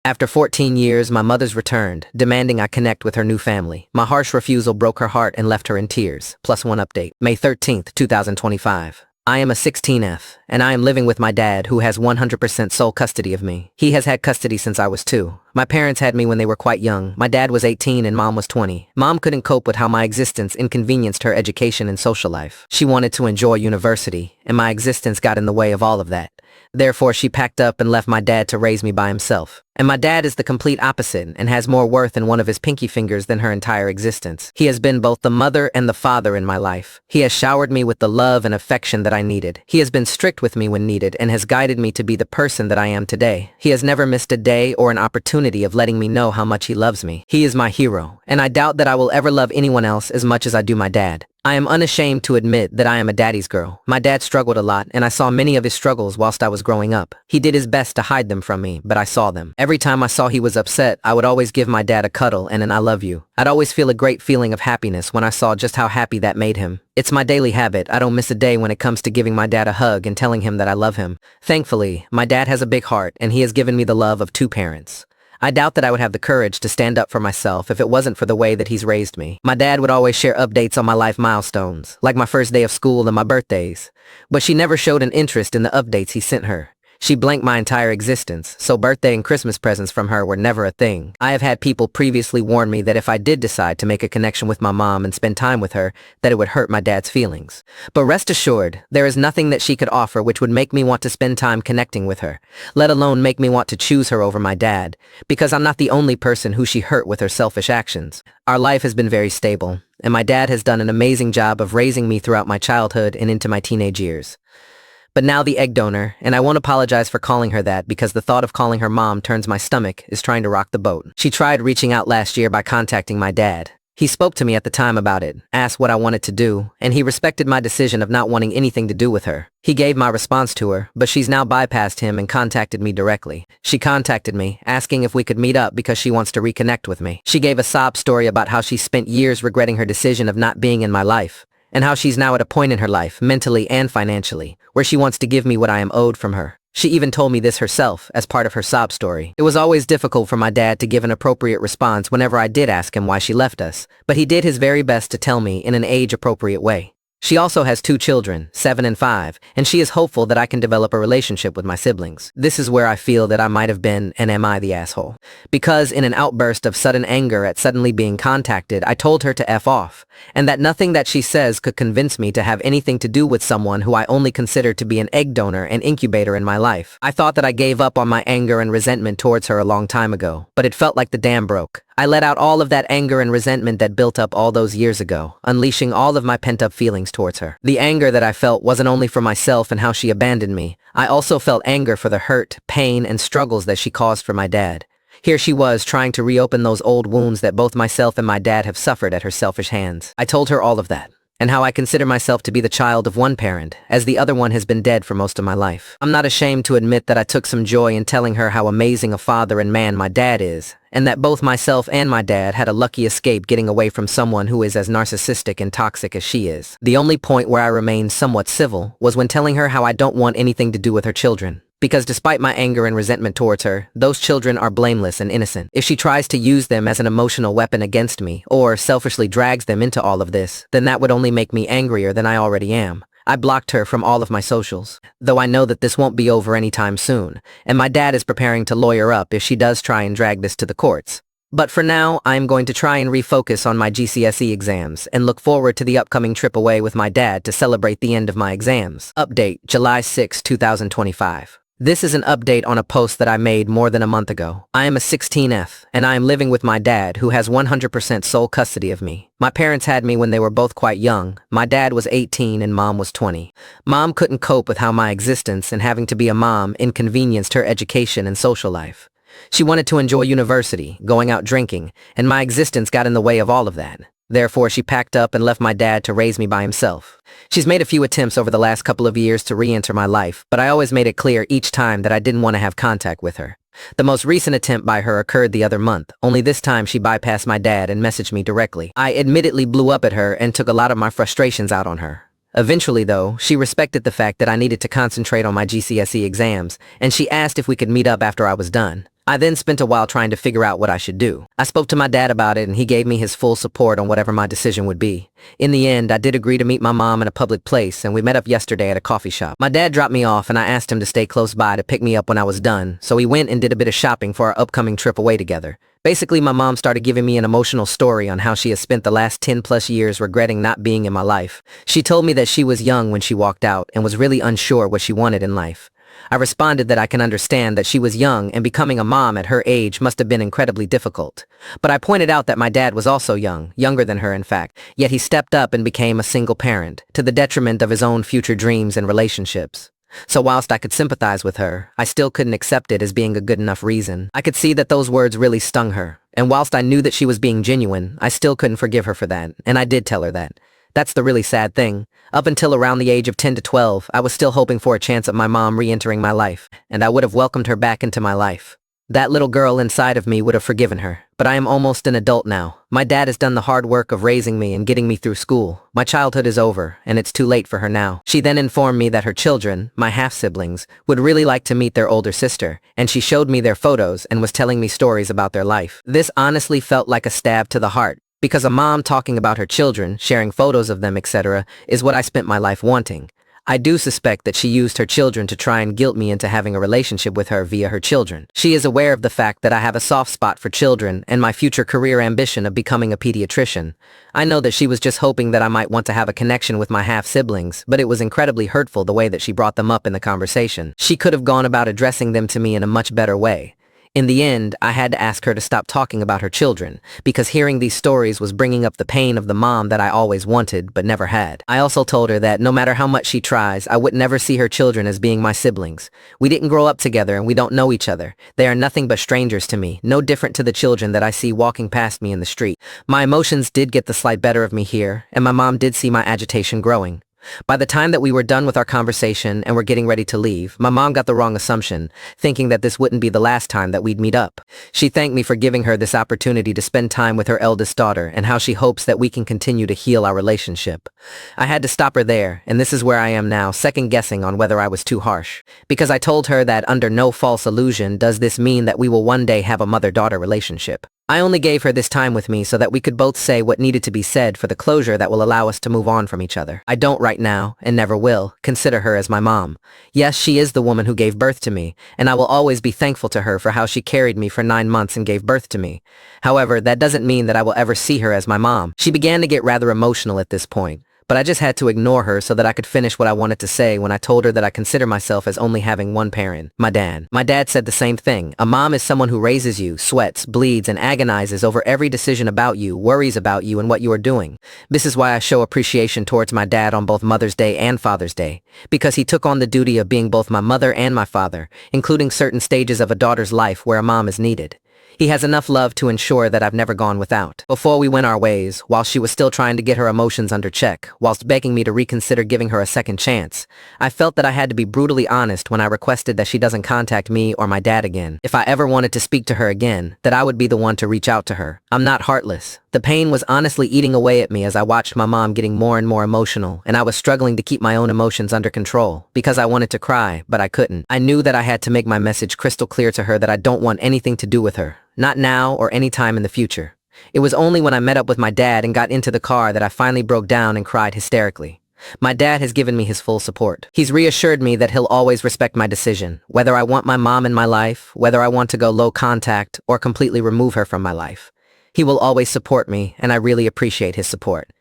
After 14 years, my mother's returned, demanding I connect with her new family. My harsh refusal broke her heart and left her in tears. Plus one update. May 13th, 2025. I am a 16F, and I am living with my dad, who has 100% sole custody of me. He has had custody since I was 2. My parents had me when they were quite young. My dad was 18 and mom was 20. Mom couldn't cope with how my existence inconvenienced her education and social life. She wanted to enjoy university, and my existence got in the way of all of that. Therefore, she packed up and left my dad to raise me by himself. And my dad is the complete opposite and has more worth in one of his pinky fingers than her entire existence. He has been both the mother and the father in my life. He has showered me with the love and affection that I needed. He has been strict with me when needed and has guided me to be the person that I am today. He has never missed a day or an opportunity of letting me know how much he loves me. He is my hero, and I doubt that I will ever love anyone else as much as I do my dad. I am unashamed to admit that I am a daddy's girl. My dad struggled a lot, and I saw many of his struggles whilst I was growing up. He did his best to hide them from me, but I saw them. Every time I saw he was upset, I would always give my dad a cuddle and an I love you. I'd always feel a great feeling of happiness when I saw just how happy that made him. It's my daily habit. I don't miss a day when it comes to giving my dad a hug and telling him that I love him. Thankfully, my dad has a big heart, and he has given me the love of 2 parents. I doubt that I would have the courage to stand up for myself if it wasn't for the way that he's raised me. My dad would always share updates on my life milestones, like my first day of school and my birthdays. But she never showed an interest in the updates he sent her. She blanked my entire existence, so birthday and Christmas presents from her were never a thing. I have had people previously warn me that if I did decide to make a connection with my mom and spend time with her, that it would hurt my dad's feelings. But rest assured, there is nothing that she could offer which would make me want to spend time connecting with her, let alone make me want to choose her over my dad, because I'm not the only person who she hurt with her selfish actions. Our life has been very stable, and my dad has done an amazing job of raising me throughout my childhood and into my teenage years. But now the egg donor, and I won't apologize for calling her that because the thought of calling her mom turns my stomach, is trying to rock the boat. She tried reaching out last year by contacting my dad. He spoke to me at the time about it, asked what I wanted to do, and he respected my decision of not wanting anything to do with her. He gave my response to her, but she's now bypassed him and contacted me directly. She contacted me, asking if we could meet up because she wants to reconnect with me. She gave a sob story about how she spent years regretting her decision of not being in my life, and how she's now at a point in her life, mentally and financially, where she wants to give me what I am owed from her. She even told me this herself, as part of her sob story. It was always difficult for my dad to give an appropriate response whenever I did ask him why she left us, but he did his very best to tell me in an age-appropriate way. She also has 2 children, 7 and 5, and she is hopeful that I can develop a relationship with my siblings. This is where I feel that I might have been, and am I, the asshole. Because in an outburst of sudden anger at suddenly being contacted, I told her to F off, and that nothing that she says could convince me to have anything to do with someone who I only consider to be an egg donor and incubator in my life. I thought that I gave up on my anger and resentment towards her a long time ago, but it felt like the dam broke. I let out all of that anger and resentment that built up all those years ago, unleashing all of my pent-up feelings towards her. The anger that I felt wasn't only for myself and how she abandoned me. I also felt anger for the hurt, pain, and struggles that she caused for my dad. Here she was trying to reopen those old wounds that both myself and my dad have suffered at her selfish hands. I told her all of that, and how I consider myself to be the child of one parent, as the other one has been dead for most of my life. I'm not ashamed to admit that I took some joy in telling her how amazing a father and man my dad is, and that both myself and my dad had a lucky escape getting away from someone who is as narcissistic and toxic as she is. The only point where I remained somewhat civil was when telling her how I don't want anything to do with her children. Because despite my anger and resentment towards her, those children are blameless and innocent. If she tries to use them as an emotional weapon against me, or selfishly drags them into all of this, then that would only make me angrier than I already am. I blocked her from all of my socials, though I know that this won't be over anytime soon, and my dad is preparing to lawyer up if she does try and drag this to the courts. But for now, I'm going to try and refocus on my GCSE exams and look forward to the upcoming trip away with my dad to celebrate the end of my exams. Update, July 6, 2025. This is an update on a post that I made more than a month ago. I am a 16F, and I am living with my dad, who has 100% sole custody of me. My parents had me when they were both quite young. My dad was 18 and mom was 20. Mom couldn't cope with how my existence and having to be a mom inconvenienced her education and social life. She wanted to enjoy university, going out drinking, and my existence got in the way of all of that. Therefore, she packed up and left my dad to raise me by himself. She's made a few attempts over the last couple of years to re-enter my life, but I always made it clear each time that I didn't want to have contact with her. The most recent attempt by her occurred the other month, only this time she bypassed my dad and messaged me directly. I admittedly blew up at her and took a lot of my frustrations out on her. Eventually, though, she respected the fact that I needed to concentrate on my GCSE exams, and she asked if we could meet up after I was done. I then spent a while trying to figure out what I should do. I spoke to my dad about it and he gave me his full support on whatever my decision would be. In the end, I did agree to meet my mom in a public place and we met up yesterday at a coffee shop. My dad dropped me off and I asked him to stay close by to pick me up when I was done, so he went and did a bit of shopping for our upcoming trip away together. Basically, my mom started giving me an emotional story on how she has spent the last 10 plus years regretting not being in my life. She told me that she was young when she walked out and was really unsure what she wanted in life. I responded that I can understand that she was young and becoming a mom at her age must have been incredibly difficult. But I pointed out that my dad was also young, younger than her in fact, yet he stepped up and became a single parent, to the detriment of his own future dreams and relationships. So whilst I could sympathize with her, I still couldn't accept it as being a good enough reason. I could see that those words really stung her, and whilst I knew that she was being genuine, I still couldn't forgive her for that, and I did tell her that. That's the really sad thing. Up until around the age of 10 to 12, I was still hoping for a chance at my mom re-entering my life, and I would have welcomed her back into my life. That little girl inside of me would have forgiven her, but I am almost an adult now. My dad has done the hard work of raising me and getting me through school. My childhood is over, and it's too late for her now. She then informed me that her children, my half-siblings, would really like to meet their older sister, and she showed me their photos and was telling me stories about their life. This honestly felt like a stab to the heart, because a mom talking about her children, sharing photos of them, etc., is what I spent my life wanting. I do suspect that she used her children to try and guilt me into having a relationship with her via her children. She is aware of the fact that I have a soft spot for children and my future career ambition of becoming a pediatrician. I know that she was just hoping that I might want to have a connection with my half-siblings, but it was incredibly hurtful the way that she brought them up in the conversation. She could have gone about addressing them to me in a much better way. In the end, I had to ask her to stop talking about her children, because hearing these stories was bringing up the pain of the mom that I always wanted but never had. I also told her that no matter how much she tries, I would never see her children as being my siblings. We didn't grow up together and we don't know each other. They are nothing but strangers to me, no different to the children that I see walking past me in the street. My emotions did get the slight better of me here, and my mom did see my agitation growing. By the time that we were done with our conversation and were getting ready to leave, my mom got the wrong assumption, thinking that this wouldn't be the last time that we'd meet up. She thanked me for giving her this opportunity to spend time with her eldest daughter and how she hopes that we can continue to heal our relationship. I had to stop her there, and this is where I am now, second guessing on whether I was too harsh. Because I told her that under no false illusion does this mean that we will one day have a mother-daughter relationship. I only gave her this time with me so that we could both say what needed to be said for the closure that will allow us to move on from each other. I don't right now, and never will, consider her as my mom. Yes, she is the woman who gave birth to me, and I will always be thankful to her for how she carried me for 9 months and gave birth to me. However, that doesn't mean that I will ever see her as my mom. She began to get rather emotional at this point, but I just had to ignore her so that I could finish what I wanted to say when I told her that I consider myself as only having one parent, my dad. My dad said the same thing. A mom is someone who raises you, sweats, bleeds, and agonizes over every decision about you, worries about you and what you are doing. This is why I show appreciation towards my dad on both Mother's Day and Father's Day, because he took on the duty of being both my mother and my father, including certain stages of a daughter's life where a mom is needed. He has enough love to ensure that I've never gone without. Before we went our ways, while she was still trying to get her emotions under check, whilst begging me to reconsider giving her a second chance, I felt that I had to be brutally honest when I requested that she doesn't contact me or my dad again. If I ever wanted to speak to her again, that I would be the one to reach out to her. I'm not heartless. The pain was honestly eating away at me as I watched my mom getting more and more emotional, and I was struggling to keep my own emotions under control, because I wanted to cry, but I couldn't. I knew that I had to make my message crystal clear to her that I don't want anything to do with her. Not now or any time in the future. It was only when I met up with my dad and got into the car that I finally broke down and cried hysterically. My dad has given me his full support. He's reassured me that he'll always respect my decision, whether I want my mom in my life, whether I want to go low contact, or completely remove her from my life. He will always support me, and I really appreciate his support.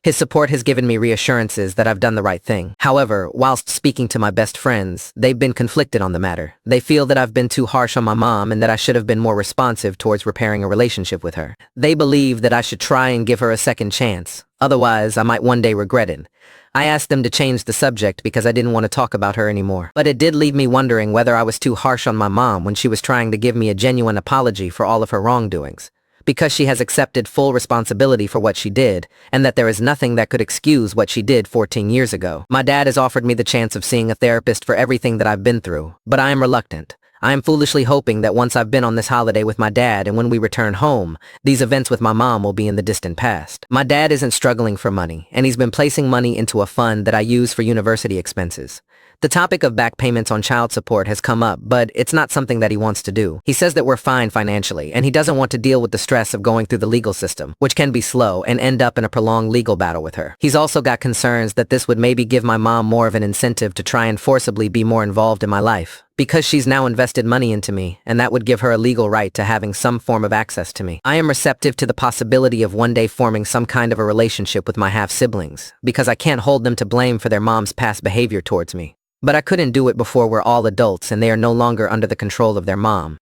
His support has given me reassurances that I've done the right thing. However, whilst speaking to my best friends, they've been conflicted on the matter. They feel that I've been too harsh on my mom and that I should have been more responsive towards repairing a relationship with her. They believe that I should try and give her a second chance. Otherwise, I might one day regret it. I asked them to change the subject because I didn't want to talk about her anymore. But it did leave me wondering whether I was too harsh on my mom when she was trying to give me a genuine apology for all of her wrongdoings. Because she has accepted full responsibility for what she did, and that there is nothing that could excuse what she did 14 years ago. My dad has offered me the chance of seeing a therapist for everything that I've been through, but I am reluctant. I am foolishly hoping that once I've been on this holiday with my dad and when we return home, these events with my mom will be in the distant past. My dad isn't struggling for money, and he's been placing money into a fund that I use for university expenses. The topic of back payments on child support has come up, but it's not something that he wants to do. He says that we're fine financially, and he doesn't want to deal with the stress of going through the legal system, which can be slow, and end up in a prolonged legal battle with her. He's also got concerns that this would maybe give my mom more of an incentive to try and forcibly be more involved in my life, because she's now invested money into me, and that would give her a legal right to having some form of access to me. I am receptive to the possibility of one day forming some kind of a relationship with my half-siblings, because I can't hold them to blame for their mom's past behavior towards me. But I couldn't do it before we're all adults and they are no longer under the control of their mom.